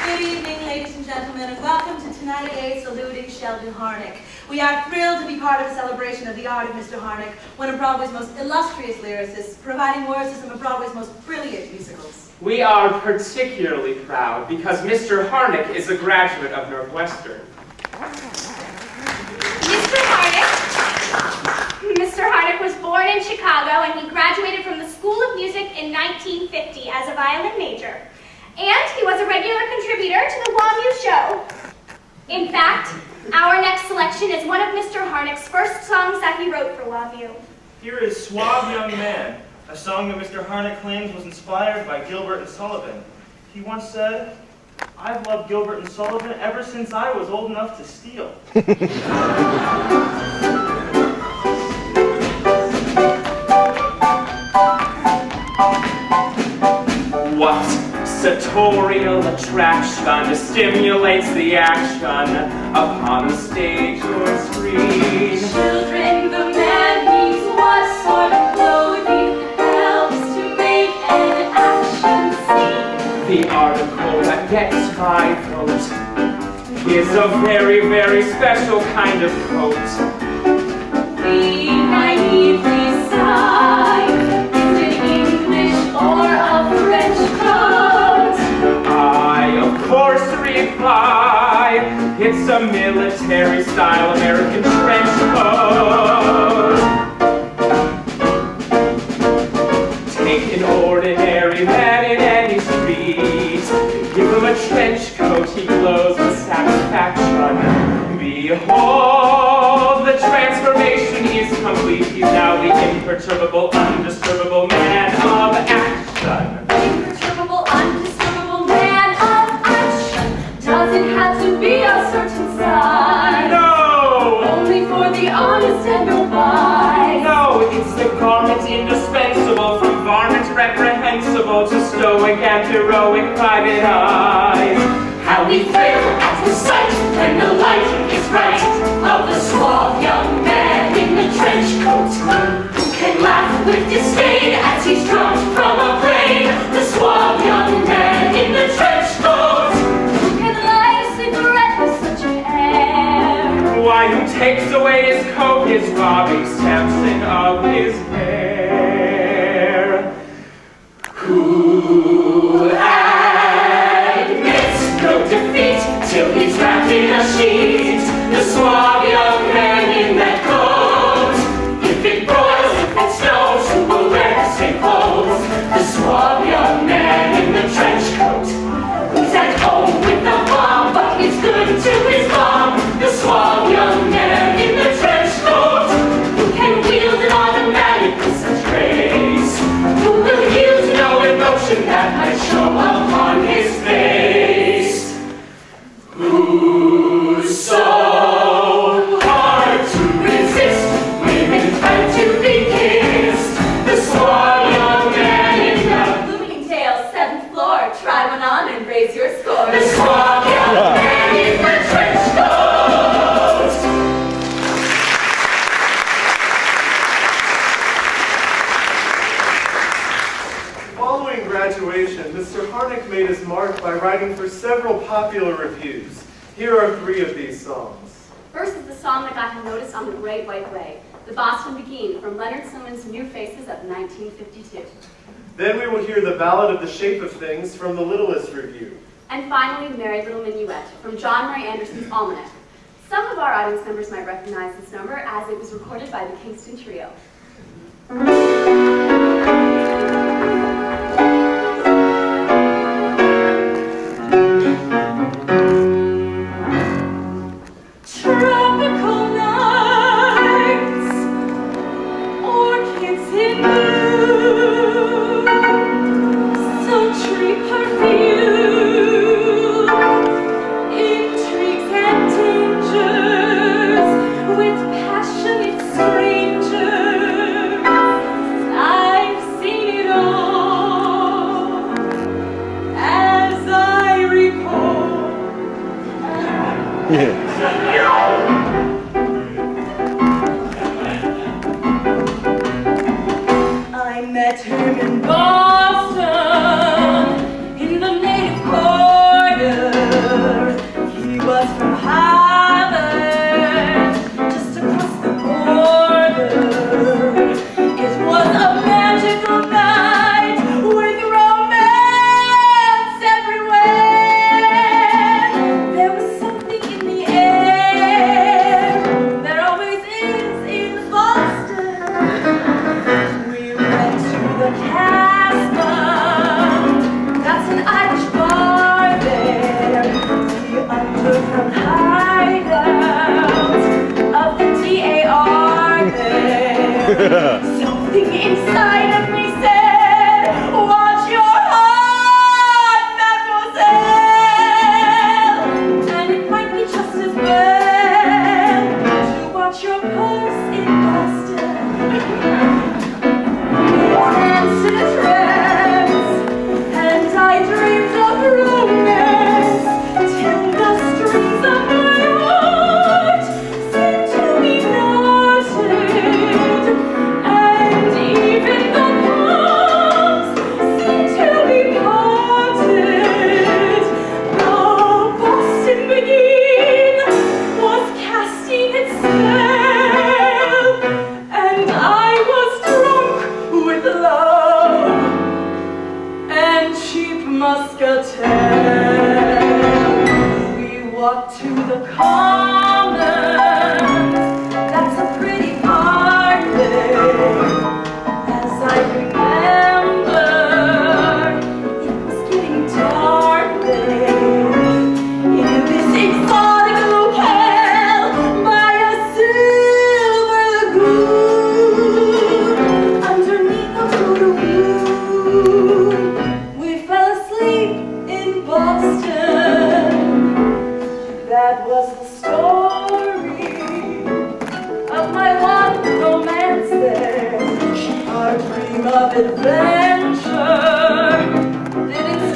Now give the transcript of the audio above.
Good evening, ladies and gentlemen, and welcome to Tonight A saluting Sheldon Harnick. We are thrilled to be part of a celebration of the art of Mr. Harnick, one of Broadway's most illustrious lyricists, providing words to some of Broadway's most brilliant musicals. We are particularly proud because Mr. Harnick is a graduate of Northwestern. Mr. Harnick was born in Chicago, and he graduated from the School of Music in 1950 as a violin major. And he was a regular contributor to the WAMU show. In fact, our next selection is one of Mr. Harnick's first songs that he wrote for WAMU. Here is Suave Young Man, a song that Mr. Harnick claims was inspired by Gilbert and Sullivan. He once said, "I've loved Gilbert and Sullivan ever since I was old enough to steal." What sartorial attraction stimulates the action upon the stage or screen? Children, the man needs what sort of clothing helps to make an action scene? The article that gets my vote is a very, very special kind of coat. We naively sigh, is it English or a French coat? I, of course, reply, it's a military-style American trench coat. Take an ordinary man in any street, give him a trench coat, he glows with satisfaction. Behold, the transformation is complete. He's now the imperturbable, undisturbable man of action. Imperturbable, undisturbable man of action doesn't have to be a certain size. No! Only for the honest and novice. No, it's the garment indispensable, from varmint reprehensible to stoic and heroic private eyes. How we thrill at the sight when the light is right of the suave young man in the trench coat, who can laugh with disdain as he's dropped from a plane. The suave young man in the trench coat, Who can light a cigarette with such an air? Why, who takes away his coat is robbing Samson of his hair. who admits no defeat till he's wrapped in a sheet. The suave young man in that coat, if it boils, if it snows, who will wear the same clothes? The suave young man in the trench coat, who's at home with the bomb, but is good to his mom. The suave young man in the trench coat, who can wield an automatic with such grace, who will use no emotion that might show upon his face. Who's so hard to resist? Women fight to be kissed. The suave young man in the Bloomingdale's 7th floor. Try one on and raise your score. the suave young man in the trench coat. Following graduation, Mr. Harnick made his mark by writing for several popular revues. Here are 3 of these songs. First is the song that got him noticed on the Great White Way, the Boston Beguine from Leonard Simone's New Faces of 1952. Then we will hear the ballad of the Shape of Things from the Littlest Revue. And finally, Merry Little Minuet from John Murray Anderson's Almanac. Some of our audience members might recognize this number as it was recorded by the Kingston Trio. Tropical nights, orchids in bloom, sultry perfume, intrigues and dangers with passionate strangers. I've seen it all as I recall. I met him in Boston, in the native quarter. from Harvard, just across the border. It was a magical night with romance everywhere. There was something in the air. There always is in Boston. We went to the Casbah. That's an Irish bar there. The underground hideout of the DAR there. Something inside of me said, watch your heart, mademoiselle. And it might be just as well to watch your purse in Boston. Danced in a trance, and I dreamed of romance, till the strings of my heart seemed to be knotted, and even the palms seemed to be parted. The Boston Beguine was casting its spell, and I was drunk with love and cheap muscatel. We walked to the Commons. That's a pretty park there. As I remember, it was getting dark there. In this exotic locale by a silver lagoon, underneath a blue moon, we fell asleep in Boston. That was the story of my one romance there. Our dream of adventure didn't